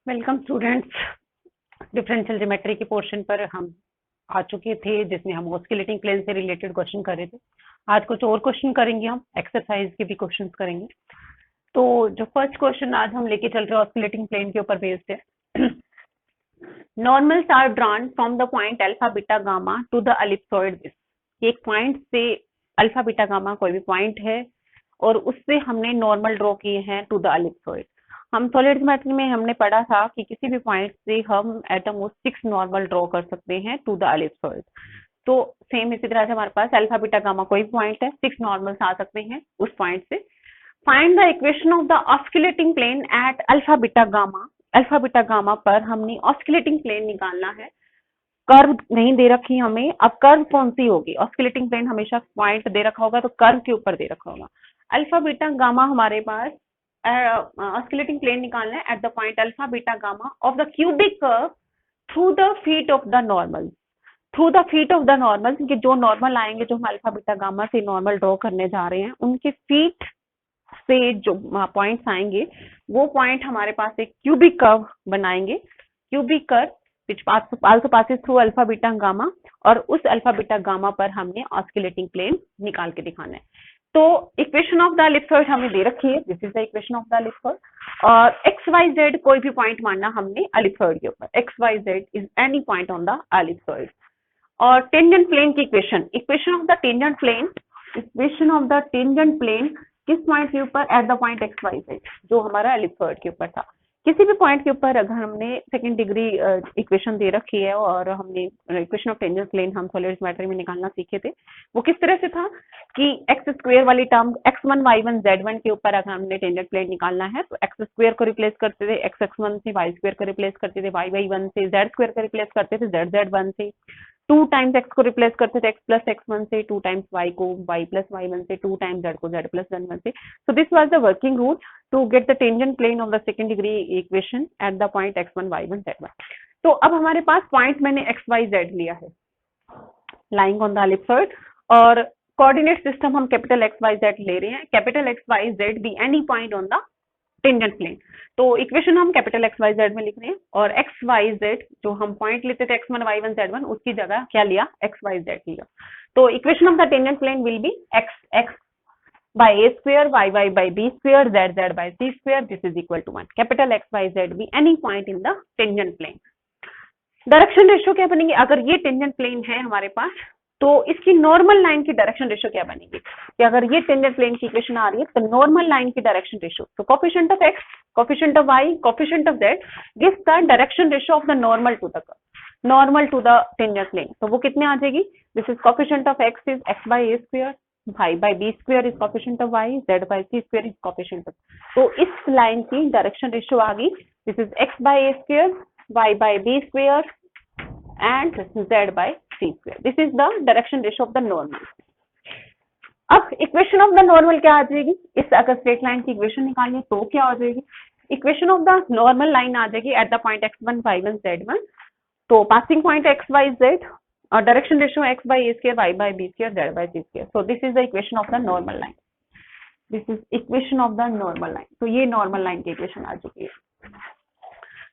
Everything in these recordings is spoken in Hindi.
Welcome students. डिफरेंशियल ज्योमेट्री के पोर्शन पर हम आ चुके थे जिसमें हम ऑस्किलेटिंग प्लेन से रिलेटेड क्वेश्चन कर रहे थे। आज कुछ और क्वेश्चन करेंगे, हम एक्सरसाइज के भी क्वेश्चंस करेंगे। तो जो फर्स्ट क्वेश्चन आज हम लेके चल रहे हैं ऑस्किलेटिंग प्लेन के ऊपर बेस्ड है। Normals are drawn from the point alpha beta gamma to the ellipsoid. एक पॉइंट से अल्फा बीटा गामा कोई भी पॉइंट है और उससे हमने नॉर्मल ड्रॉ किए हैं टू द एलिप्सॉइड। हम सॉलिड ज्योमेट्री में हमने पढ़ा था कि किसी भी पॉइंट से हम एट मोस्ट 6 नॉर्मल ड्रॉ कर सकते हैं टू द एलिप्सॉइड। तो सेम इसी तरह से हमारे पास अल्फा बीटा गामा कोई पॉइंट है, 6 नॉर्मल्स आ सकते हैं उस पॉइंट से। Find the equation of the osculating plane at alpha beta gamma. Alpha beta gamma पर हमने ऑस्किलेटिंग प्लेन निकालना है। कर्व नहीं दे रखी हमें, अब कर्व कौन सी होगी? ऑस्किलेटिंग प्लेन हमेशा पॉइंट दे रखा होगा तो कर्व के ऊपर दे रखा होगा। अल्फा बीटा गामा हमारे पास ऑस्किलेटिंग प्लेन निकालना है at the point alpha beta gamma of the cubic curve through the feet of the normal. Through the feet of the normal, क्योंकि जो नॉर्मल आएंगे, जो हम अल्फा बीटा गामा से नॉर्मल ड्रॉ करने जा रहे हैं, उनके फीट से जो पॉइंट्स आएंगे वो पॉइंट हमारे पास एक क्यूबिक कर्व बनाएंगे। Cubic curve which also passes through alpha beta gamma, और उस अल्फा बीटा गामा पर हमने ऑस्किलेटिंग प्लेन निकाल के दिखाना है। तो इक्वेशन ऑफ द एलिप्सॉइड हमें दे रखी है, this is the equation of the ellipsoid. और एक्स वाई जेड कोई भी पॉइंट मानना हमने एलिप्सॉइड के ऊपर, x y z is any point on the ellipsoid. और टेंजेंट प्लेन की equation, equation of the tangent plane, equation of the tangent plane किस पॉइंट के ऊपर? At the point x y z, जो हमारा एलिप्सॉइड के ऊपर था। किसी भी पॉइंट के ऊपर अगर हमने सेकंड डिग्री इक्वेशन दे रखी है और हमने इक्वेशन ऑफ टेंजेंट प्लेन हम सॉलिड ज्योमेट्री में निकालना सीखे थे, वो किस तरह से था कि एक्स स्क्वायर वाली टर्म x1 y1 z1 के ऊपर अगर हमने टेंजेंट प्लेन निकालना है तो एक्स स्क्वायर को रिप्लेस करते थे x1 से, y स्क्वायर को रिप्लेस करते थे y1 से, z स्क्वायर को रिप्लेस करते थे z1 से, 2 टाइम्स x को रिप्लेस करते थे x प्लस x1 से, 2 टाइम्स y को y प्लस y1 से, 2 टाइम्स z को z प्लस z1 से। So this was the working rule to get the tangent plane of the second degree equation at the point x1 y1 z1। तो अब हमारे पास पॉइंट मैंने x y z लिया है lying on the ellipsoid, और कोऑर्डिनेट सिस्टम हम कैपिटल एक्स वाई जेड ले रहे हैं। Capital x y z be any point on the tangent plane. तो इक्वेशन हम कैपिटल एक्स वाई जेड में लिख रहे हैं, और एक्स वाई जेड जो हम पॉइंट लेते थे x1 y1 z1, उसकी जगह क्या लिया? एक्स वाई जेड लिया। तो equation of the tangent plane will be x by a square, y by b square, z by c square, this is equal to 1। Capital x y z be any point in the tangent plane। Direction ratio क्या बनेगी? अगर ये टेंजेंट प्लेन है हमारे पास तो इसकी नॉर्मल लाइन की डायरेक्शन रेशियो क्या बनेगी? कि अगर ये टेंजेंट प्लेन की इक्वेशन आ रही है तो नॉर्मल लाइन की डायरेक्शन रेशियो, तो coefficient of x, coefficient of y, coefficient of z gives the direction ratio of the normal to the curve, normal to the tangent plane. तो वो कितने आ जाएगी? This is coefficient of x is x by a square, y by b square is coefficient of y, z by c square is coefficient of। तो इस लाइन की डायरेक्शन रेशियो आ गई, this is x by a square, y by b square and z by c square। This is the direction ratio of the normal. अब इक्वेशन ऑफ द नॉर्मल क्या आ जाएगी? इस अगर स्ट्रेट लाइन की इक्वेशन निकालनी तो क्या आ जाएगी? Equation of the normal line आ जाएगी at the point x1 y1 z1। तो passing point x y z और direction ratio x by a square, y by b square, z by c square। So this is the equation of the normal line। This is equation of the normal line। तो ये नॉर्मल लाइन की इक्वेशन आ चुकी है।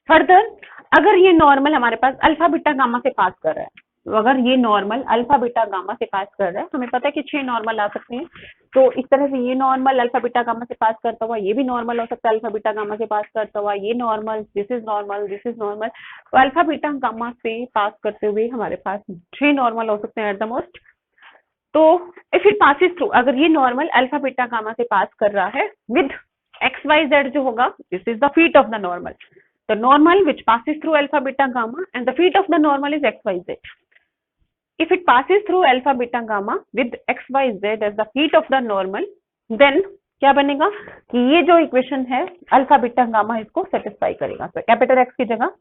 फर्दर अगर ये नॉर्मल हमारे पास अल्फा बीटा गामा से पास कर रहा है, तो अगर ये नॉर्मल अल्फा बीटा गामा से पास कर रहा है, हमें पता है कि 6 नॉर्मल आ सकते हैं। तो इस तरह से ये नॉर्मल अल्फा बीटा गामा से पास करता हुआ, ये भी नॉर्मल हो सकता है अल्फा बीटा गामा से पास करता हुआ, ये normal, this is normal, this is normal. तो अल्फा बीटा गामा से पास करते हुए हमारे पास 6 नॉर्मल हो सकते हैं एट द मोस्ट। तो इफ इट पासिस थ्रू, अगर ये नॉर्मल अल्फा बीटा गामा से पास कर रहा है विद एक्स वाई जेड जो होगा, this is the feet of the normal, the normal which passes through alpha beta gamma and the feet of the normal is x y z. If it passes through alpha beta gamma with x y z as the feet of the normal, then क्या बनेगा कि ये जो इक्वेशन है अल्फा बीटा गामा इसको सेटिस्फाई करेगा। तो कैपिटल एक्स की जगह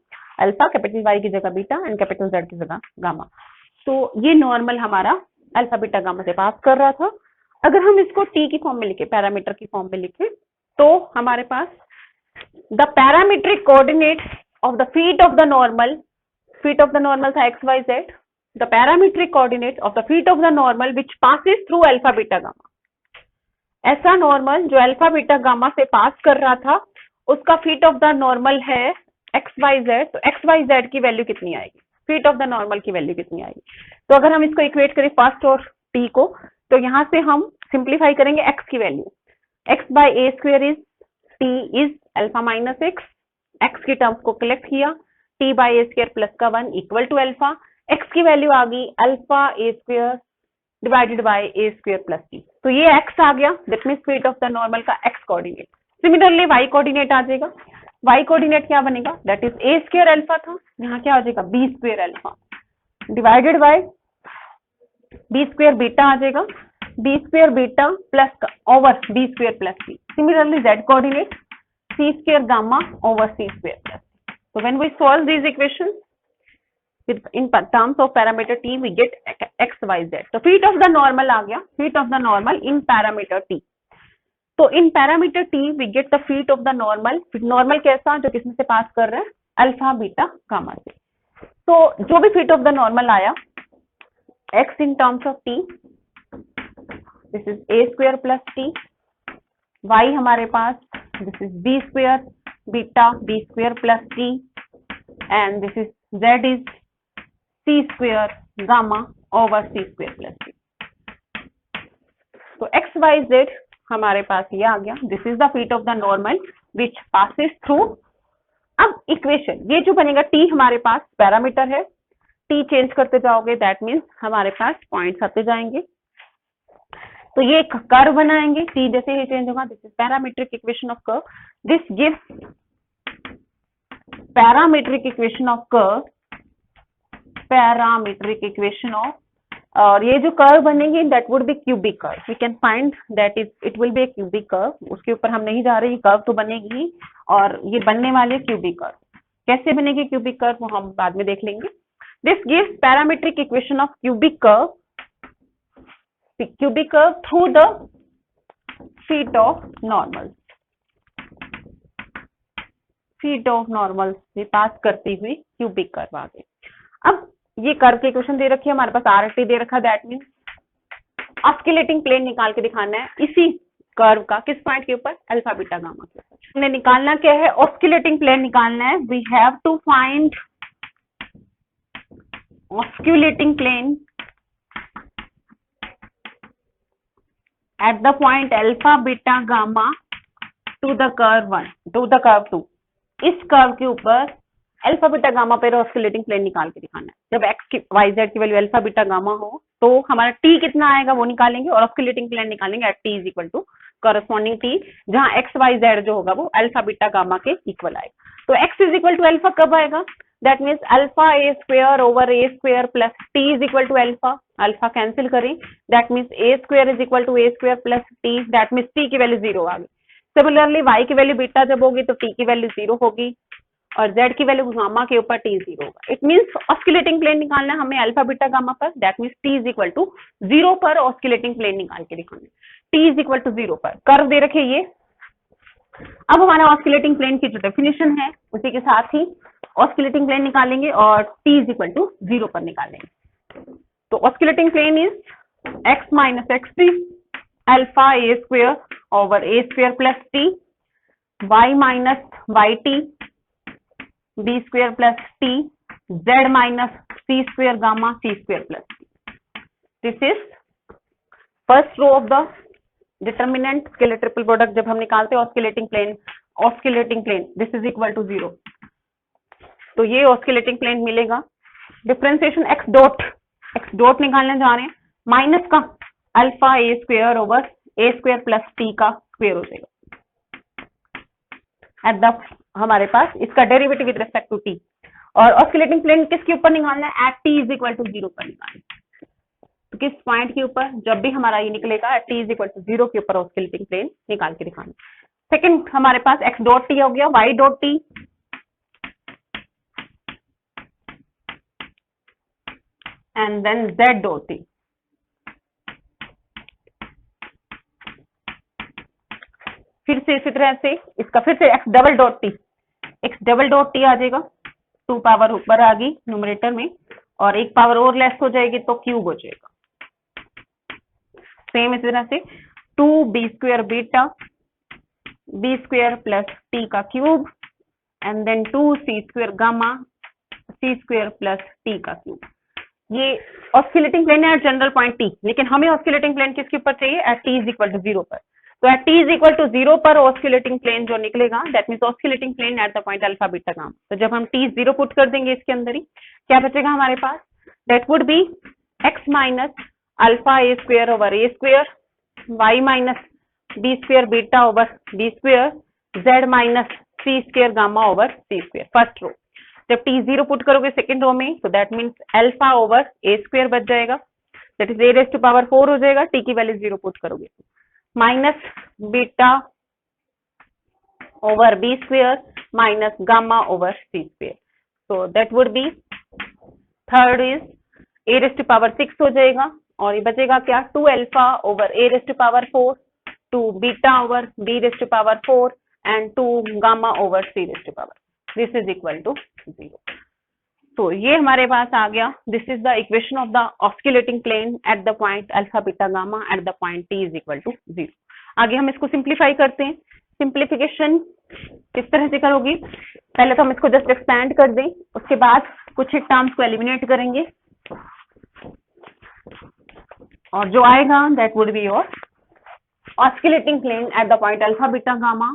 अल्फा, कैपिटल वाई की जगह बीटा एंड कैपिटल जेड की जगह गामा। तो ये नॉर्मल हमारा अल्फा बीटा गामा से पास कर रहा था। अगर हम इसको टी की फॉर्म में लिखे, पैरामीटर की फॉर्म में लिखे, तो हमारे पास the parametric coordinate of the feet of the normal, feet of the normal था x y z, the parametric coordinate of the feet of the normal which passes through alpha beta gamma। ऐसा नॉर्मल जो अल्फा बीटा गामा से पास कर रहा था उसका फीट ऑफ द नॉर्मल है एक्स वाई जेड, तो एक्स वाई जेड की वैल्यू कितनी आएगी, फीट ऑफ द नॉर्मल की वैल्यू कितनी आएगी। तो अगर हम इसको इक्वेट करें फर्स्ट और टी को, तो यहाँ से हम सिंप्लीफाई करेंगे एक्स की value, x by a square is t is alpha minus x की टर्म्स को कलेक्ट किया, t by a square plus का 1 इक्वल टू अल्फा, एक्स की वैल्यू आ गई alpha a square divided by a square plus t. तो ये एक्स आ गया, that means feet of the normal का x coordinate. Similarly y coordinate आ जाएगा, वाई कोऑर्डिनेट क्या बनेगा, that is A square alpha था, यहाँ क्या हो जाएगा b square alpha divided by b square beta आ जाएगा, b square beta plus over b square plus c. Similarly z coordinate c square gamma over c square plus c. So when we solve these equations in terms of parameter t, we get x, y, z. तो feet of the normal आ गया, feet of the normal in parameter t. तो in parameter t we get the feet of the normal. Normal कैसा, जो किसमें से पास कर रहे हैं, अल्फा बीटा गामा से। तो जो भी feet of the normal आया, x in terms of t, this is a square plus t, y हमारे पास this is b square beta b square plus t, and this is z is c square gamma over c square plus t. तो x y z हमारे पास ये आ गया, this is the feet of the normal which passes through. अब इक्वेशन ये जो बनेगा, t हमारे पास पैरामीटर है, t चेंज करते जाओगे दैट मीन्स हमारे पास पॉइंट्स आते जाएंगे। तो ये एक कर्व बनाएंगे, t जैसे ही चेंज होगा, this is parametric equation of curve, this gives parametric equation of curve, parametric equation of, और ये जो कर्व बनेगी that would be cubic curve, we can find that it will be a cubic curve. उसके ऊपर हम नहीं जा रहे, ये कर्व तो बनेगी ही, और ये बनने वाले क्यूबिक कर्व। कैसे बनेगी क्यूबिक कर्व वो हम बाद में देख लेंगे। This gives parametric equation of cubic curve through the feet of normal, feet of normal से पास करती हुई क्यूबिक कर्व आ गई। अब ये कर्व की इक्वेशन दे रखी है हमारे पास, आर टी दे रखा, दैट मीन्स ऑस्किलेटिंग प्लेन निकाल के दिखाना है इसी कर्व का, किस पॉइंट के ऊपर, अल्फा बीटा गामा के ऊपर। हमने निकालना क्या है, ऑस्किलेटिंग प्लेन निकालना है। We have to find osculating plane at the point alpha beta gamma to the curve 1 to the curve 2। इस कर्व के ऊपर अल्फा बीटा गामा पर ऑस्किलेटिंग प्लेन निकाल के दिखाना है। जब एक्स की वाई जेड की वैल्यू अल्फा बीटा गामा हो तो हमारा टी कितना आएगा वो निकालेंगे, और ऑस्किलेटिंग प्लेन निकालेंगे at t is equal to corresponding t, जहां एक्स वाई जेड जो होगा वो अल्फा बीटा गामा के इक्वल आएगा। तो x is equal to alpha कब आएगा, that means alpha a square over a square plus T is equal to alpha, alpha cancel करें, that means A square is equal to A square plus T, that means T की वैल्यू 0 आ गई। सिमिलरली वाई की वैल्यू बीटा जब होगी तो टी की वैल्यू 0 होगी, और z की वैल्यू गामा के ऊपर t 0 होगा। इट मींस ऑस्किलेटिंग प्लेन निकालना है हमें अल्फा बीटा गामा पर, that means t is equal to 0 पर ऑस्किलेटिंग प्लेन निकाल के दिखाना है, t इज इक्वल टू 0 पर। कर्व दे रखे ये। अब हमारा ऑस्किलेटिंग प्लेन की जो डेफिनेशन है उसी के साथ ही ऑस्किलेटिंग प्लेन निकालेंगे और t इज इक्वल टू 0 पर निकालेंगे। तो osculating plane is x minus x alpha a square over a square plus t, y minus y t b square plus t, z minus c square gamma c square plus t. This is first row of the determinant scalar triple product. जब हम निकालते हैं osculating plane this is equal to 0, तो ये ऑस्किलेटिंग प्लेन मिलेगा। डिफरेंशिएशन एक्स डॉट निकालने जा रहे हैं, माइनस का alpha a square over a square plus t का स्क्वेयर हो जाएगा एट द, हमारे पास इसका derivative with respect to t. और ऑस्किलेटिंग प्लेन किसके ऊपर निकालना है, at t is equal to 0 पर निकालना है। तो किस पॉइंट के ऊपर, जब भी हमारा ये निकलेगा at t is equal to 0 के ऊपर ऑस्किलेटिंग प्लेन निकाल के दिखाना। सेकंड हमारे पास एक्स डॉट टी हो गया, y dot t and then z dot t. फिर से इसी तरह से इसका फिर से एक्स डबल डॉट टी आ जाएगा, 2 पावर ऊपर आ गई न्यूमरेटर में, और 1 पावर और लेस हो जाएगी तो क्यूब हो जाएगा। सेम इसी तरह से 2 b square beta b square plus t का cube and then 2c square gamma c square plus t का क्यूब। ये ऑस्किलेटिंग प्लेन है एट जनरल पॉइंट t, लेकिन हमें ऑस्किलेटिंग प्लेन किसके ऊपर चाहिए? At t is equal to 0 पर। तो at t is equal to 0 पर ऑस्किलेटिंग प्लेन जो निकलेगा that means oscillating plane at the point alpha beta gamma. तो जब हम t 0 पुट कर देंगे इसके अंदर ही, क्या बचेगा हमारे पास? That would be x minus alpha a square over a square, y minus b square beta over b square, z minus c square gamma over c square. First row जब t 0 पुट करोगे सेकंड रो में, तो that means alpha over a square बच जाएगा, that is a raise to power 4 हो जाएगा, t की वैल्यू 0 पुट करोगे, minus beta over b square minus gamma over c square. So that would be third is a raise to power 6 हो जाएगा, और ये बचेगा क्या? 2 alpha over a raise to power 4, 2 beta over b raise to power 4 and 2 gamma over c raise to power, this is equal to 0। तो ये हमारे पास आ गया, this is the equation of the osculating plane at the point alpha beta gamma at the point t is equal to 0। आगे हम इसको सिंप्लीफाई करते हैं। सिंप्लीफिकेशन किस तरह से करोगी? पहले तो हम इसको जस्ट एक्सपैंड कर दें, उसके बाद कुछ टर्म्स को एलिमिनेट करेंगे, और जो आएगा that would be your osculating plane at the point alpha beta gamma.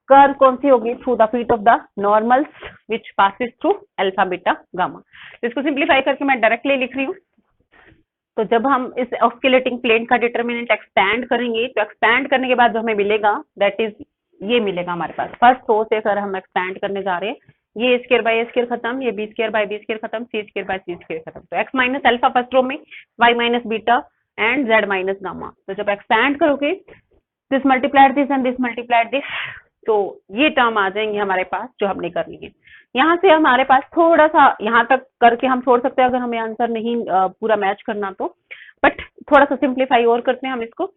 Curve कौन सी होगी? Through the feet of the normals which passes through alpha beta gamma. इसको सिंप्लीफाई करके मैं डायरेक्टली लिख रही हूँ। तो जब हम इस ऑस्किलेटिंग प्लेन का डिटर्मिनेंट एक्सपैंड करेंगे, तो एक्सपैंड करने के बाद जो हमें मिलेगा दैट इज ये मिलेगा हमारे पास। फर्स्ट रो से अगर हम एक्सपैंड करने जा रहे हैं, ये स्क्वायर बाय स्क्वायर खत्म, ये b square by b square खत्म, c square by c square खत्म। तो x minus alpha first row में, y minus beta and z minus gamma. तो जब एक्सपैंड करोगे, this multiplied this and this multiplied this, तो ये टर्म आ जाएंगे हमारे पास जो हमने करनी है। यहाँ से हमारे पास थोड़ा सा यहाँ तक करके हम छोड़ सकते हैं अगर हमें आंसर नहीं पूरा मैच करना तो, बट थोड़ा सा सिंप्लीफाई और करते हैं हम इसको।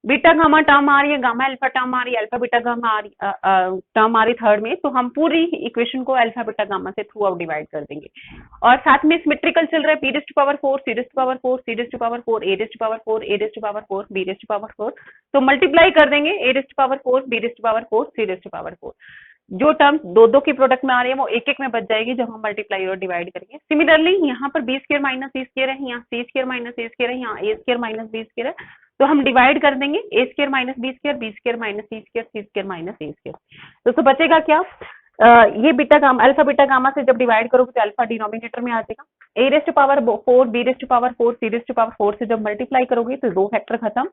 बीटा गामा टर्म आ रही है, गामा अल्फा टर्म आ रही है, अल्फा बीटा गामा आ रही टर्म आ रही थर्ड में, तो हम पूरी इक्वेशन को अल्फा बीटा गामा से थ्रू आउट डिवाइड कर देंगे। और साथ में सिमेट्रिकल चल रहा है, p raise to power 4, c raise to power 4, c raise to power 4, a raise to power 4, a raise to power 4, b raise to power 4। तो मल्टीप्लाई कर देंगे, a raise to power 4, b raise to power 4, c raise to power 4। जो टर्म्स दो दो की प्रोडक्ट में आ रही है वो एक एक में बच जाएगी जब हम मल्टीप्लाई और डिवाइड करेंगे। सिमिलरली यहाँ पर b square minus c square है, यहाँ c square minus c square है, यहाँ a square minus b square है, तो हम डिवाइड कर देंगे a square minus b square minus c square, c square minus a square. तो बचेगा क्या? ये beta gamma alpha beta gamma से जब डिवाइड करोगे तो अल्फा डिनोमिनेटर में आ जाएगा, a raise to power 4, b raise to power 4, c raise to power 4 से जब मल्टीप्लाई करोगे तो दो फैक्टर खत्म,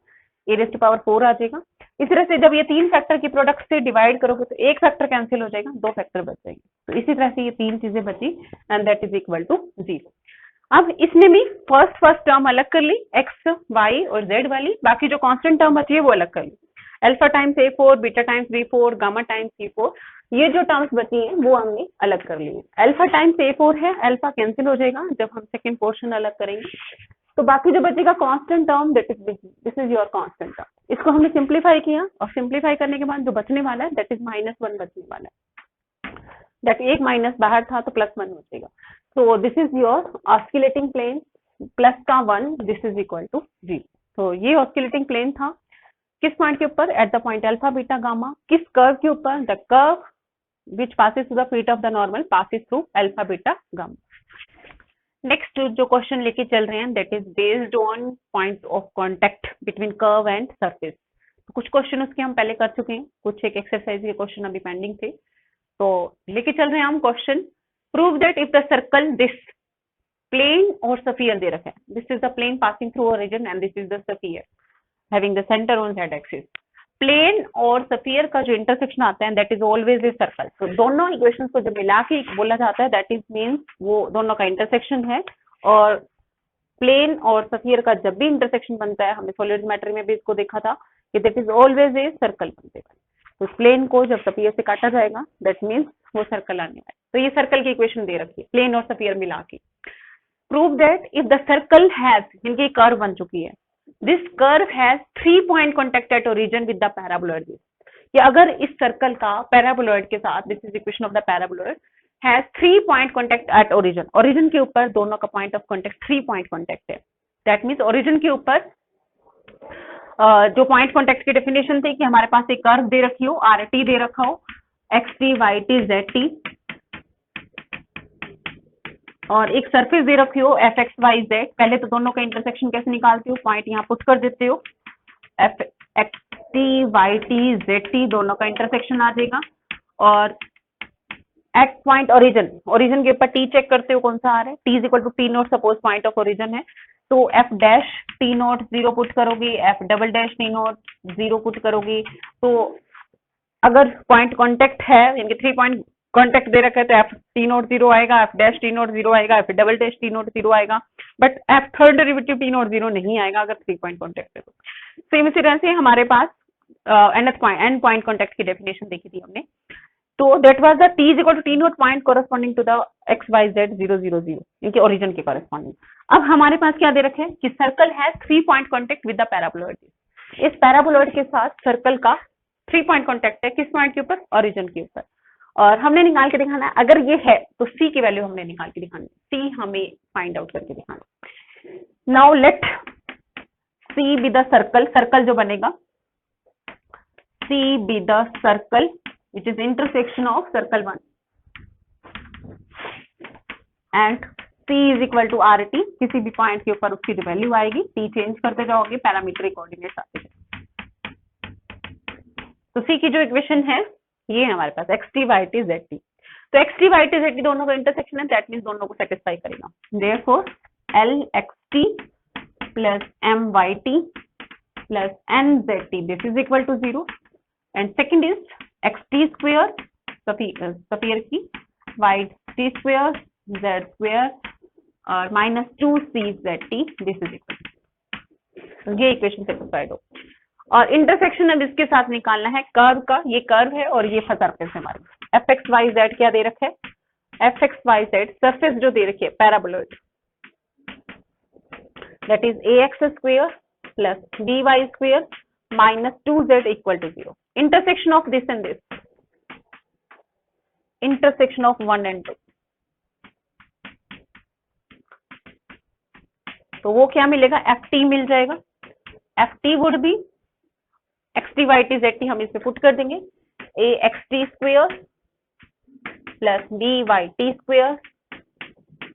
ए रेज टू पावर 4 आ जाएगा। इस तरह से जब ये तीन फैक्टर की प्रोडक्ट से डिवाइड करोगे तो एक फैक्टर कैंसिल हो जाएगा, दो फैक्टर बच जाएंगे। तो इसी तरह से ये तीन चीजें बची and that is equal to 0। अब इसने भी फर्स्ट टर्म अलग कर ली, एक्स वाई और जेड वाली, बाकी जो कांस्टेंट टर्म बची है वो अलग कर ली। Alpha times A4, beta times B4, gamma times C4, ये जो टर्म्स बची हैं वो हमने अलग कर ली। अल्फा टाइम्स A4 है, अल्फा कैंसिल हो जाएगा जब हम सेकंड पोर्शन अलग करेंगे, तो बाकी जो बचेगा constant term that is this is your constant term. इसको हमने सिंप्लीफाई किया और सिंप्लीफाई करने के बाद जो बचने वाला है दैट इज -1 बचने वाला है, दैट एक माइनस बाहर था तो +1 हो जाएगा। So this is your oscillating plane plus का 1, दिस इज इक्वल टू 0। तो ये ऑस्किलेटिंग प्लेन था किस पॉइंट के ऊपर? At the point alpha beta gamma. किस कर्व के ऊपर? The curve which passes to the feet of the normal passes through alpha beta gamma. Next जो क्वेश्चन लेके चल रहे हैं that is based on point of contact between curve and surface. तो कुछ क्वेश्चन उसके हम पहले कर चुके हैं, कुछ एक एक्सरसाइज के क्वेश्चन अभी पेंडिंग थे, तो लेके चल रहे हैं हम question. Prove that if the circle this plane और सफियर दे रखा है, this is the plane passing through a region and this is the sphere having the centre on z axis. Plane और सफियर का जो इंटरसेक्शन आता है that is always a circle. तो दोनों इक्वेशंस को जब मिला के बोला जाता है दैट इज मींस वो दोनों का इंटरसेक्शन है, और प्लेन और सफियर का जब भी इंटरसेक्शन बनता है, हमने सॉलिड मैटर में भी इसको देखा था कि that is always a circle बनता है। तो प्लेन को जब सफियर से काटा जाएगा दैट मींस वो सर्कल आने वाला है। तो ये सर्कल की इक्वेशन दे रखी है प्लेन और सफियर मिला के। Prove that if the circle has, इनकी कर्व बन चुकी है, this curve has 3 point contact at origin with the paraboloid. कि अगर इस सर्कल का पैराबोलॉइड के साथ, this is equation of the paraboloid, has 3 point contact at origin, origin के ऊपर दोनों का point of contact 3 point contact है। दैट मीन्स ओरिजिन के ऊपर जो पॉइंट कॉन्टेक्ट की डेफिनेशन थी कि हमारे पास एक कर्व दे रखी हो, आर टी दे रखा हो, x t y t z t, और एक सरफेस दे रखी हो एफ एक्स वाई जेड, पहले तो दोनों का इंटरसेक्शन कैसे निकालते हो, पॉइंट यहाँ पुट कर देते हो, f x t y t z t दोनों का इंटरसेक्शन आ जाएगा, और एट पॉइंट ओरिजिन, ओरिजिन के ऊपर टी चेक करते हो कौन सा आ रहा है, t is equal to t naught, suppose point of origin है, तो f dash t naught 0 put करोगी, f double dash t naught 0 put करोगी, तो अगर पॉइंट कॉन्टेक्ट है, यानी कि 3 पॉइंट कॉन्टेक्ट दे रखा है, तो एफ टी नोट 0 आएगा, एफ डैश टी नोट 0 आएगा, F double dash t naught 0 आएगा, but F third derivative T naught 0 नहीं आएगा अगर 3 पॉइंट कॉन्टेक्ट है तो। सेम इसी तरह से हमारे पास एंड पॉइंट कॉन्टेक्ट की डेफिनेशन देखी थी हमने, तो that was the t is equal to t naught point corresponding to the x y z 0 0 0, इनके ओरिजिन के कॉरेस्पॉन्डिंग। अब हमारे पास क्या दे रखे हैं कि सर्कल है 3 point contact with the paraboloid, इस पैराबोलॉइड के साथ सर्कल का 3 पॉइंट कॉन्टेक्ट है, किस पॉइंट के ऊपर, ओरिजिन के ऊपर, और हमने निकाल के दिखाना है, अगर ये है तो c की वैल्यू हमने निकाल के दिखानी है, c हमें फाइंड आउट करके दिखाना। Now let c be the circle, circle जो बनेगा c be the circle which is intersection of circle 1 and c is equal to RT, किसी भी पॉइंट के ऊपर उसकी जो वैल्यू आएगी t चेंज करते जाओगे, पैरामीट्रिक कोऑर्डिनेट्स आते जाएंगे। तो c की जो इक्वेशन है ये है हमारे पास x t y t z t, तो x t y t z t दोनों का इंटरसेक्शन है, दैट मींस दोनों को सेटिस्फाई करेगा, therefore L x t plus m y t plus n z t this is equal to 0, and second is x t square sphere की y t square z square और minus 2c z t this is equal to, ये इक्वेशन सेटिस्फाइड हो। और इंटरसेक्शन अब इसके साथ निकालना है कर्व का, ये कर्व है और ये सरफेस है हमारे, एफ एक्स वाई जेड क्या दे रखे है, f x y z surface जो दे रखी है paraboloid, that is a x square plus b y square minus 2z equal to 0, intersection of this and this, intersection of 1 and 2, तो वो क्या मिलेगा, एफ टी मिल जाएगा, f t would be x t y t z t, हम इसमें पुट कर देंगे, a x t square plus b y t square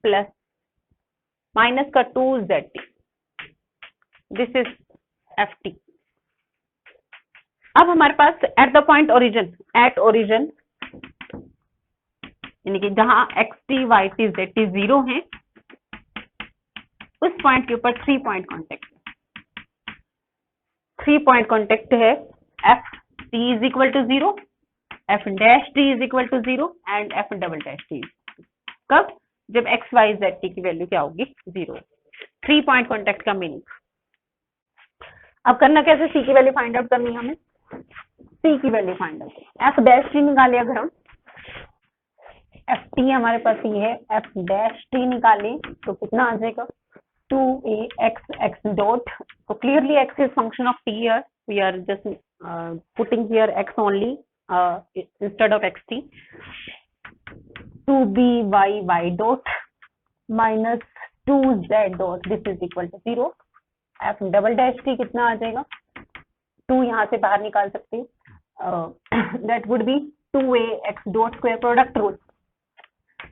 plus minus का 2z t, this is f t. अब हमारे पास at the point origin, at origin यानी कि जहां x t y t z t 0 है, उस पॉइंट के ऊपर 3 पॉइंट कॉन्टेक्ट है, 3 पॉइंट कॉन्टेक्ट है, f t is equal to 0, f dash t is equal to 0 and f double dash t, कब, जब एक्स वाई जेड टी की वैल्यू क्या होगी, 0, 3 पॉइंट कॉन्टेक्ट का मीनिंग। अब करना कैसे, सी की वैल्यू फाइंड आउट करनी है हमें, सी की value find out, F dash T निकाले अगर हम, एफ टी हमारे पास ये है, एफ डैश टी निकाले तो कितना आ जाएगा, 2ax dot, so clearly x is function of t here, we are just putting here x only instead of xt, 2by dot minus 2z dot this is equal to 0, f double dash t कितना आ जाएगा, 2 यहाँ से बाहर निकाल सकते हैं, that would be 2ax dot square, product rule,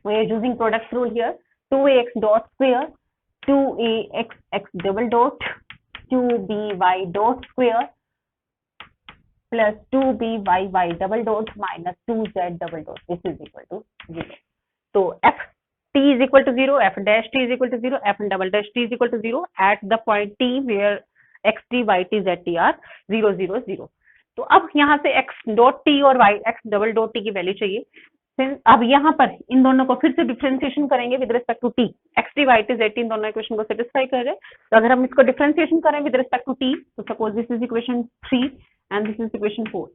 we are using product rule here, 2ax dot square 2ax x double dot 2by dot square plus 2by double dot minus 2z double dot this is equal to 0, तो f t is equal to 0, f dash t is equal to 0, f double dash t is equal to 0 at the point t where x t y t z t are 0 0 0, तो अब यहाँ से x dot t और y x double dot t की वैल्यू चाहिए, अब यहाँ पर इन दोनों को फिर से डिफरेंशिएशन करेंगे with respect to t, x t y t z t इन दोनों इक्वेशन को सेटिस्फाई कर रहे हैं, तो अगर हम इसको डिफरेंशिएशन करें विद रिस्पेक्ट टू टी, तो suppose this is equation 3 and this is equation 4,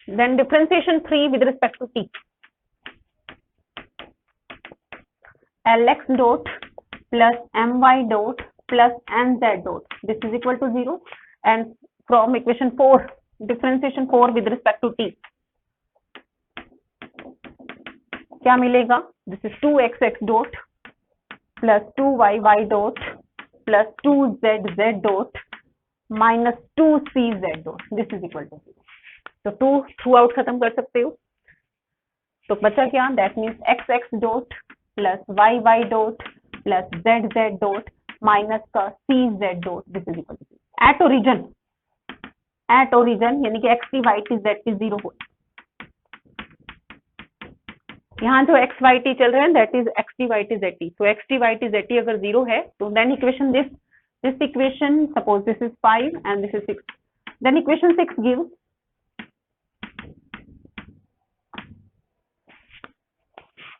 then differentiation 3 with respect to t, l x dot plus m y dot plus n z dot this is equal to 0, and from equation 4 differentiation 4 with respect to t क्या मिलेगा, this is 2xx dot plus 2yy dot plus 2zz dot minus 2cz dot this is equal to 0, तो 2 थ्रू आउट खत्म कर सकते हो, तो बचा क्या, that means xx dot plus yy dot plus z z dot minus का c z dot this is equal to at origin यानी कि x t y t z t zero हो। यहाँ जो एक्स वाई टी चल रहे हैं that is x t y t z t. तो x t y t z t अगर जीरो है तो then equation this equation suppose this is 5 and this is 6, then equation 6 give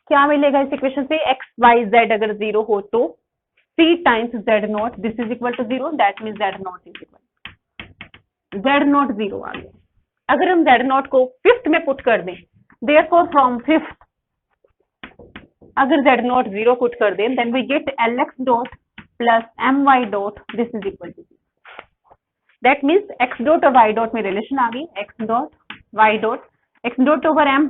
क्या मिलेगा इस इक्वेशन से, एक्स वाई जेड अगर जीरो हो तो c times z naught this is equal to zero, that mean z naught is equal z naught zero आ गया। अगर हम जेड नॉट को फिफ्थ में पुट कर दें, देयरफॉर फ्रॉम फिफ्थ अगर जेड नॉट जीरो पुट कर दें then we get l x dot plus m y dot this is equal to, that means x dot और वाई डॉट में रिलेशन आ गई, x dot y dot x dot over m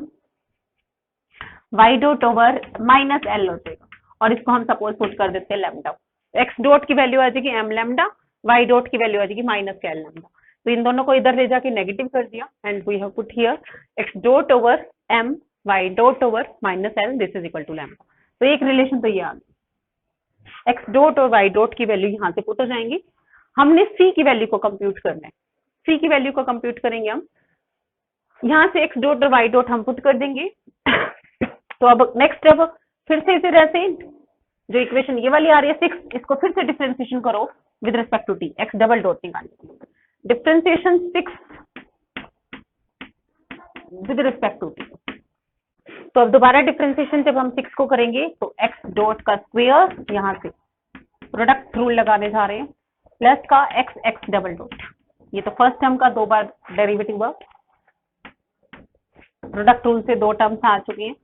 y dot over minus l हो जाएगा और इसको हम सपोज पुट कर देते हैं लैम्डा। एक्स डॉट की वैल्यू आ जाएगी एम लैम्डा, वाई डॉट की वैल्यू आ जाएगी माइनस एल लैम्डा। तो इन दोनों को इधर ले जाके नेगेटिव कर दिया and we have put here x dot over m y dot over minus l this is equal to lambda. तो एक रिलेशन तो ये आ गई, एक्स डॉट और वाई डॉट की वैल्यू यहाँ से पुट हो जाएंगी। हमने सी की वैल्यू को कंप्यूट करना है, सी की वैल्यू को कंप्यूट करेंगे हम, यहाँ से एक्स डॉट और वाई डॉट हम पुट कर देंगे। तो अब नेक्स्ट अब फिर से इसे ऐसे जो इक्वेशन ये वाली आ रही है 6, इसको फिर से डिफरेंशिएशन करो with respect to t, x double dot निकालिए, differentiation 6 with respect to t. तो अब दोबारा डिफरेंशिएशन जब हम 6 को करेंगे तो एक्स डॉट का स्क्वायर यहाँ से प्रोडक्ट रूल लगाने जा रहे हैं प्लस का एक्स एक्स डबल डॉट, ये तो फर्स्ट टर्म का 2 बार डेरिवेटिव हुआ, प्रोडक्ट रूल से 2 टर्म्स आ चुकी हैं,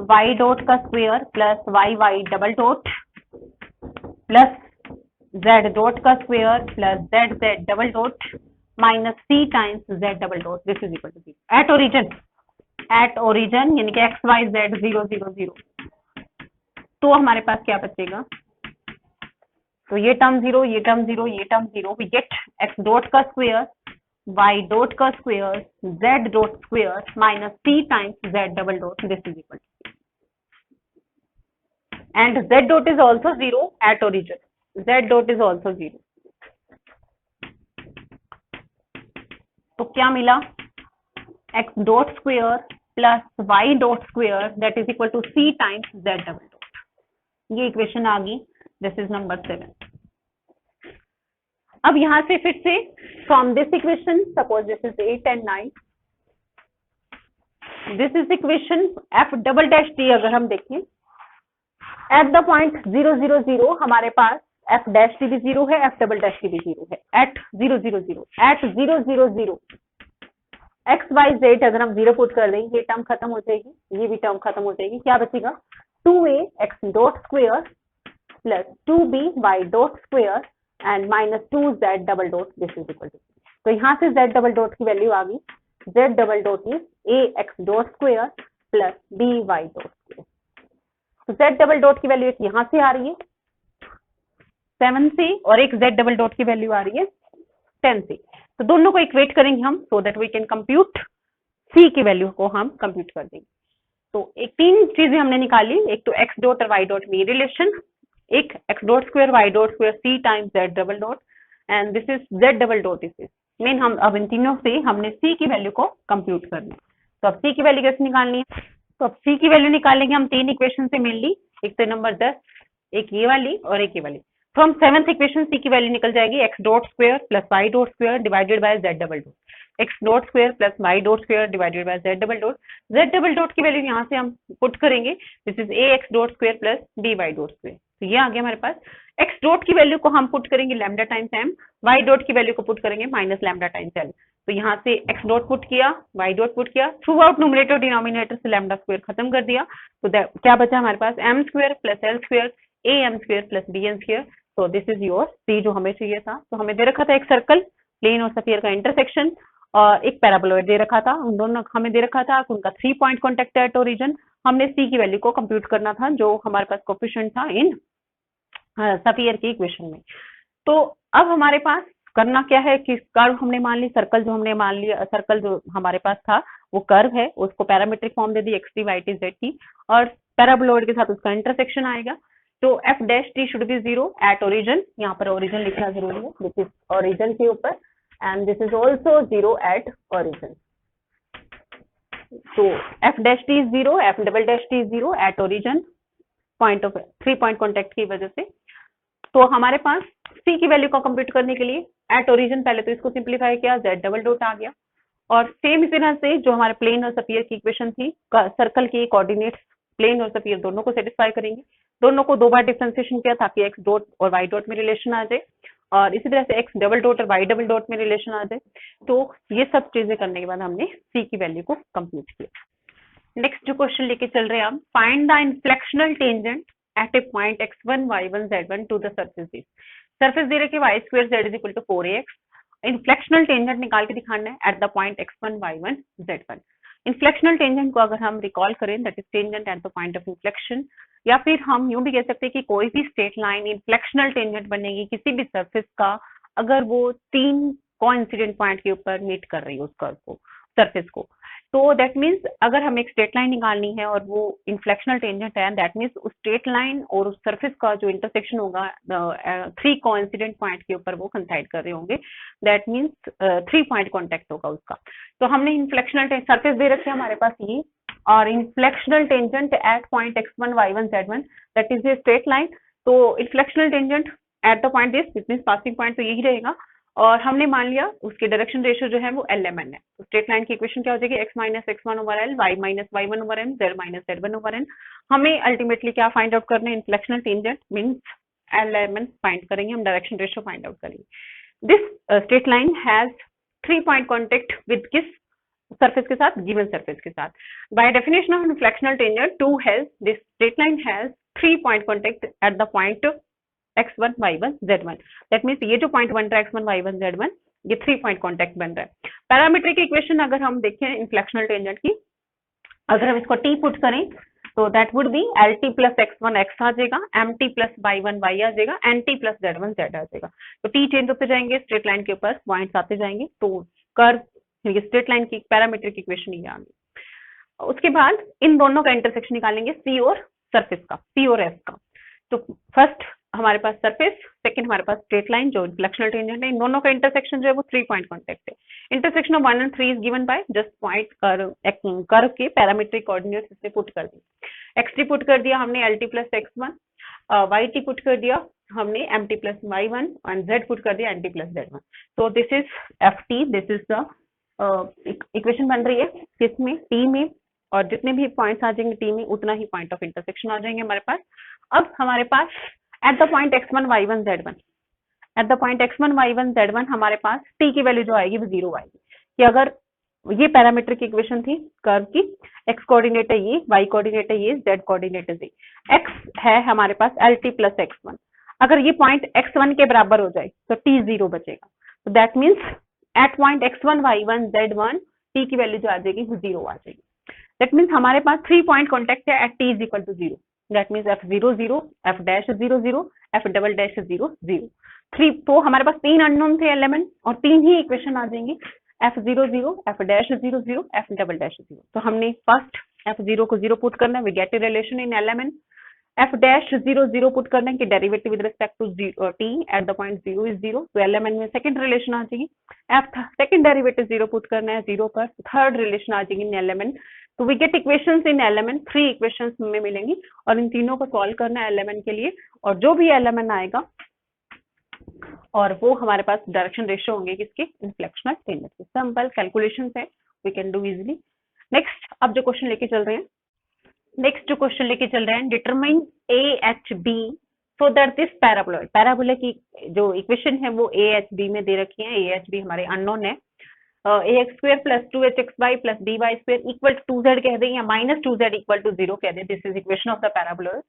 y डॉट का square plus y y double dot plus z dot का square plus z z double dot minus c times z double dot this is equal to at origin यानी कि x y z 0 0 0। तो हमारे पास क्या बचेगा, तो ये टर्म 0 ये टर्म 0 ये term 0, we get x dot का स्क्वायर y डॉट का square z dot square minus c times z double dot this is equal to, and z dot is also 0 at origin, z dot is also 0। तो क्या मिला, x dot square plus y dot square that is equal to c times z double dot, ये इक्वेशन आ गई, दिस इज नंबर 7। अब यहां से फिर से from this equation suppose this is 8 and 9, this is equation f double dash T अगर हम देखें एट द पॉइंट 0 0 0 हमारे पास f डैश टी भी 0 है, f डबल डैश टी भी 0 है, at 0 0 0 at 0 0 0 x y z अगर हम 0 पुट कर देंगे ये टर्म खत्म हो जाएगी, ये भी टर्म खत्म हो जाएगी, क्या बचेगा 2a x dot square plus 2b y dot square and minus 2z double dot this is equal to, तो यहाँ से z डबल डॉट की वैल्यू आ गई, z double dot is a x dot square plus b y dot square. तो z डबल डॉट की वैल्यू एक यहाँ से आ रही है 7 से और एक z डबल डॉट की वैल्यू आ रही है 10 से, तो दोनों को इक्वेट करेंगे हम so that we can compute c की वैल्यू को हम कंप्यूट कर देंगे। तो एक 3 चीजें हमने निकाली, एक तो x डॉट और y डॉट में रिलेशन, एक x dot square y dot square c times z double dot and this is z double dot is main. हम अब इन तीनों से हमने c की वैल्यू को कंप्यूट करना है, तो अब c की वैल्यू कैसे निकालनी है, तो अब c की वैल्यू निकालेंगे हम 3 इक्वेशन से मेनली, एक तो नंबर 10, एक ये वाली और एक ये वाली। फ्रॉम 7th इक्वेशन c की वैल्यू निकल जाएगी x dot square plus y dot square divided by z double dot, x dot square plus y dot square divided by z double dot, z double dot की वैल्यू यहाँ से हम पुट करेंगे this is a x dot square plus b y dot square, तो ये आ गया हमारे पास। x डॉट की वैल्यू को हम पुट करेंगे lambda times m, y dot की वैल्यू को पुट करेंगे माइनस लैम्डा टाइम्स l, तो यहाँ से x डॉट पुट किया y डॉट पुट किया, थ्रू आउट न्यूमरेटर डिनोमिनेटर से लैम्डा स्क्वायर खत्म कर दिया, तो क्या बचा हमारे पास m square plus l square a m square plus b n square, तो दिस इज योर c जो हमें चाहिए था। तो हमें दे रखा था एक सर्कल प्लेन और स्फीयर का इंटरसेक्शन और एक पैराबोलॉइड दे रखा था, उन दोनों हमें दे रखा था उनका 3 पॉइंट कॉन्टेक्ट एट ओरिजिन, हमने c की वैल्यू को कंप्यूट करना था जो हमारे पास कोफिशिएंट था इन स्फीयर की इक्वेशन में। तो अब हमारे पास करना क्या है कि कर्व हमने मान ली, सर्कल जो हमने मान लिया, सर्कल जो हमारे पास था वो कर्व है, उसको पैरामीट्रिक फॉर्म दे दी x t y t z t और पैराबोलॉइड के साथ उसका इंटरसेक्शन आएगा। तो f dash t should be 0 at origin, यहाँ पर ओरिजिन लिखना जरूरी है, दिस इज ओरिजिन के ऊपर, and this is also 0 at origin. तो f dash t is 0, f double dash t is 0 at origin, point of 3 point contact की वजह से। तो हमारे पास सी की वैल्यू को कंप्यूट करने के लिए एट ओरिजिन पहले तो इसको सिंप्लीफाई किया, जेड डबल डॉट आ गया, और सेम इसी तरह से जो हमारे प्लेन और सफियर की इक्वेशन थी, सर्कल के कोऑर्डिनेट्स प्लेन और सफियर दोनों को सेटिस्फाई करेंगे, दोनों को 2 बार डिफरेंशिएशन किया ताकि एक्स डॉट और वाई डॉट में रिलेशन आ जाए, और इसी तरह से एक्स डबल डॉट और वाई डबल डॉट में रिलेशन आ जाए। तो ये सब चीजें करने के बाद हमने सी की वैल्यू को कंप्यूट किया। नेक्स्ट जो क्वेश्चन लेके चल रहे हैं हम, find the inflectional tangent at a point x1 y1 z1 to the surface this. Surface दे रखे y square z is equal to 4ax, inflectional tangent निकाल के दिखाना है at the point x1 y1 z1। Inflectional tangent को अगर हम रिकॉल करें, that is tangent at the point of inflection, या फिर हम यूं भी कह सकते हैं कि कोई भी स्ट्रेट लाइन इन्फ्लेक्शनल टेंजेंट बनेगी किसी भी सरफेस का अगर वो 3 कोइंसिडेंट पॉइंट के ऊपर मीट कर रही है उस कर्व को, सरफेस को। तो दैट मीन्स अगर हमें एक स्ट्रेट लाइन निकालनी है और वो इन्फ्लेक्शनल टेंजेंट है, दैट मीन्स उस स्ट्रेट लाइन और उस सरफेस का जो इंटरसेक्शन होगा 3 कोइंसिडेंट पॉइंट के ऊपर वो कंसाइड कर रहे होंगे, दैट मीन्स 3 पॉइंट कॉन्टेक्ट होगा उसका। तो हमने इन्फ्लेक्शनल सरफेस दे रखे हमारे पास ये, और inflectional tangent at point x1 y1 z1 that is a straight line. तो inflectional tangent at the point this means passing point तो यही रहेगा, और हमने मान लिया उसके डायरेक्शन रेशियो जो है वो lmn है। तो स्ट्रेट लाइन की इक्वेशन क्या हो जाएगी, x minus x1 over l, y minus y1 over n, z minus z1 over n। हमें अल्टीमेटली क्या फाइंड आउट करना है, inflectional tangent means lmn find करेंगे, हम डायरेक्शन रेशियो फाइंड आउट करेंगे। This straight line has 3 point contact with किस सरफेस के साथ, गिवन सरफेस के साथ। By definition of inflectional tangent this straight line has 3 point contact at the point x1 y1 z1। That means ये जो पॉइंट बन रहा है x1 y1 z1 ये 3 पॉइंट कॉन्टेक्ट बन रहा है। पैरामीट्रिक इक्वेशन अगर हम देखें इन्फ्लेक्शनल टेंजेंट की, अगर हम इसको t पुट करें तो that would B lt plus x1 x आ जाएगा, mt प्लस y1 y आ जाएगा, nt प्लस z1 z आ जाएगा। तो t चेंज होते जाएंगे, स्ट्रेट लाइन के ऊपर पॉइंट्स आते जाएंगे, तो कर्व ये स्ट्रेट लाइन की पैरामीट्रिक इक्वेशन ये आ गई। उसके बाद इन दोनों का इंटरसेक्शन निकालेंगे c और सरफेस का, c और s का। तो फर्स्ट हमारे पास सरफेस, सेकंड हमारे पास स्ट्रेट लाइन जो इन्फ्लेक्शनल टेंजेंट है, इन दोनों का इंटरसेक्शन जो है वो 3 पॉइंट कॉन्टेक्ट है। Intersection of 1 and 3 is given by just point curve के पैरामीट्रिक कोऑर्डिनेट्स इससे पुट कर दिए। x3 पुट कर दिया हमने lt plus x1, yt put कर दिया हमने mt प्लस y1, और z पुट कर दिया nt प्लस z1। तो this is ft, this is the equation बन रही है किसमें, t में, और जितने भी पॉइंट्स आ जाएंगे t में उतना ही पॉइंट ऑफ इंटरसेक्शन आ जाएंगे हमारे पास। अब हमारे पास at the point x1 y1 z1, at the point x1 y1 z1 हमारे पास t की वैल्यू जो आएगी वो 0 आएगी, कि अगर ये पैरामीट्रिक इक्वेशन थी कर्व की, x कोऑर्डिनेट है ये, y कोऑर्डिनेट है ये, z कोऑर्डिनेट है ये, x है हमारे पास lt प्लस x1, अगर ये पॉइंट x1 के बराबर हो जाए तो t 0 बचेगा। तो that means at point x1 y1 z1 t की वैल्यू जो आ जाएगी वो 0 आ जाएगी। दैट मीन्स हमारे पास 3 पॉइंट कॉन्टेक्ट है at t is equal to 0। That means f0 0, f dash 0 0, f double dash 0 0। 3 तो हमारे पास 3 अननोन थे एलिमेंट, और 3 ही इक्वेशन आ जाएंगी, f0 0, f dash 0 0, f double dash 0। तो हमने फर्स्ट f0 को 0 पुट करना है, we get a relation in element. f dash 0 0 put करना है कि derivative with respect to t at the point 0 is 0, तो एलिमेंट में सेकंड रिलेशन आ जाएगी। f सेकंड डेरिवेटिव 0 पुट करना है 0 पर, थर्ड रिलेशन आ जाएगी इन एलिमेंट। तो we get equations in element, 3 equations में मिलेंगी, और इन तीनों को सॉल्व करना है एलिमेंट के लिए, और जो भी एलिमेंट आएगा और वो हमारे पास डायरेक्शन रेशियो होंगे किसके, इन्फ्लेक्शनल टेंजेंट के। सिंपल कैलकुलेशंस है, we can do easily. Next अब जो क्वेश्चन लेके चल रहे हैं, determine AHB so that this parabola की जो इक्वेशन है वो AHB में दे रखी है। AHB हमारे अननोन है, ax square plus 2hxy plus by square equal to 2z कह दें या माइनस 2z इक्वल टू 0 कह दें। This is equation of the parabola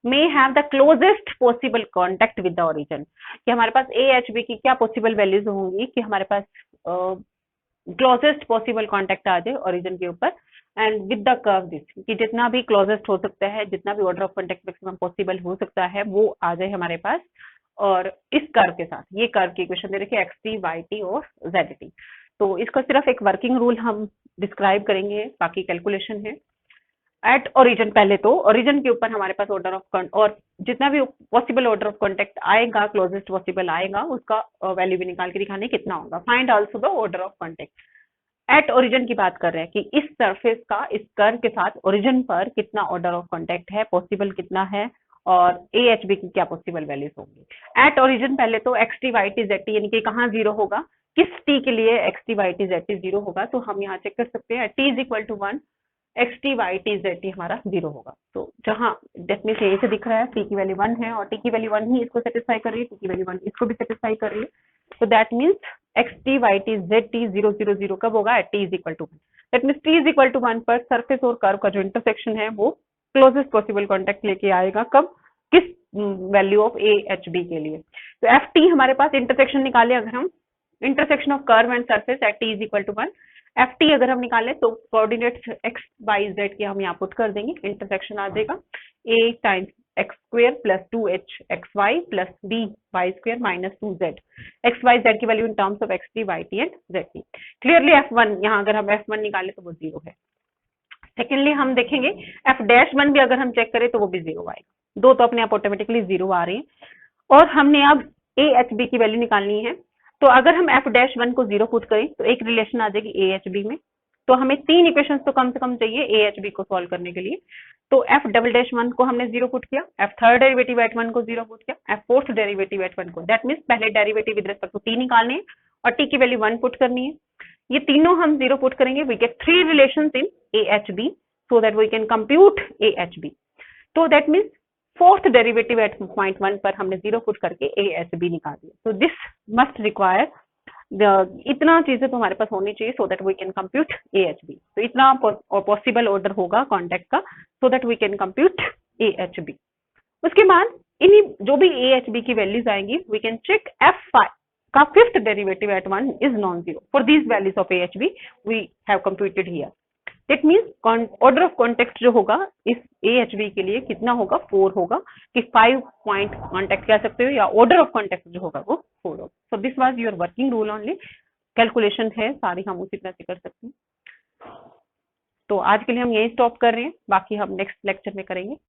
may have the closest possible contact with the origin, कि हमारे पास AHB की क्या पॉसिबल वैल्यूज होंगी कि हमारे पास क्लोजेस्ट पॉसिबल कॉन्टेक्ट आ जाए ओरिजिन के ऊपर, and with the curve this, कि जितना भी क्लोजेस्ट हो सकता है, जितना भी order of contact maximum possible हो सकता है वो आ जाए हमारे पास, और इस कर्व के साथ, ये कर्व की इक्वेशन दे रखी है xt, yt और zt। तो इसका सिर्फ एक वर्किंग रूल हम डिस्क्राइब करेंगे, बाकी कैलकुलेशन है। एट ओरिजिन, पहले तो ओरिजिन के ऊपर हमारे पास ऑर्डर ऑफ और जितना भी पॉसिबल ऑर्डर ऑफ कॉन्टेक्ट आएगा, क्लोजेस्ट पॉसिबल आएगा, उसका वैल्यू भी निकाल के दिखाने कितना होगा। Find also the order of contact. At origin की बात कर रहे हैं कि इस सरफेस का इस कर्व के साथ ओरिजिन पर कितना ऑर्डर ऑफ कॉन्टेक्ट है, पॉसिबल कितना है, और ए एच बी की क्या पॉसिबल वैल्यूज होंगी। एट ओरिजिन पहले तो x t y t z t, यानी कि कहाँ जीरो होगा, किस टी के लिए x t y t z t zero होगा, तो हम यहाँ चेक कर सकते हैं t is equal to 1, x t y t z t हमारा जीरो होगा। तो जहाँ डेफिनेट से से दिख रहा है टी की वैल्यू 1 है और टी की वैल्यू 1 ही इसको सेटिस्फाई कर रही है, टी की वैल्यू 1 इसको भी सेटिस्फाई कर रही है। तो that means x t y t z t 0 0 0 कब होगा, at t is equal to 1। That means t is equal to 1 पर सरफेस और कर्व का जो इंटरसेक्शन है वो क्लोजेस्ट पॉसिबल कॉन्टेक्ट लेके आएगा, कब, किस value of A H B के लिए। तो एफ टी हमारे पास इंटरसेक्शन निकाले अगर हम, intersection of curve and surface at t is equal to 1। F t अगर हम निकाले तो कोऑर्डिनेट्स एक्स वाई जेड के हम यहाँ पुट कर देंगे, इंटरसेक्शन आ जाएगा a times x square plus 2h x y plus b y square minus 2z x y z की value in terms of x t y t and z t. Clearly F1 यहाँ अगर हम F1 निकाले तो वो 0 है। सेकेंडली हम देखेंगे एफ डैश 1 भी अगर हम चेक करें तो वो भी 0 आएगा, दो तो अपने आप ऑटोमेटिकली 0 आ रहे हैं। और हमने अब ए एच बी की वैल्यू निकालनी है, तो अगर हम एफ डैश 1 को 0 पुट करें तो एक रिलेशन आ जाएगी ए एच बी में। तो हमें 3 इक्वेशंस तो कम से कम चाहिए ए एच बी को सॉल्व करने के लिए। तो एफ डबल डैश 1 को हमने 0 पुट किया, एफ थर्ड डेरिवेटिव एट 1 को 0 पुट किया, एफ फोर्थ डेरिवेटिव एट 1 को, दैट मीन्स पहले derivative with respect to t निकालने हैं और टी की वैल्यू 1 पुट करनी है। ये तीनों हम 0 पुट करेंगे, we get 3 relations in A H B so that we can compute AHB. तो that means fourth derivative at point 1 पर हमने 0 पुट करके AHB निकाल दिया। So this must require इतना चीजें तो हमारे पास होनी चाहिए so that we can compute AHB. तो इतना पॉसिबल ऑर्डर होगा कॉन्टेक्ट का so that we can compute AHB. उसके बाद इन्हीं जो भी AHB की वैल्यूज आएंगी we can check F5 का fifth derivative at 1 is non-zero. For these values of AHB we have computed here. It means order of contact जो होगा इस AHB के लिए कितना होगा, 4 होगा, कि 5 पॉइंट कॉन्टेक्ट कह सकते हो या ऑर्डर ऑफ कॉन्टेक्ट जो होगा वो 4 होगा। So this was your working rule only, calculation है सारी हम उसी तरह से कर सकते हैं। तो आज के लिए हम यही स्टॉप कर रहे हैं, बाकी हम नेक्स्ट लेक्चर में करेंगे।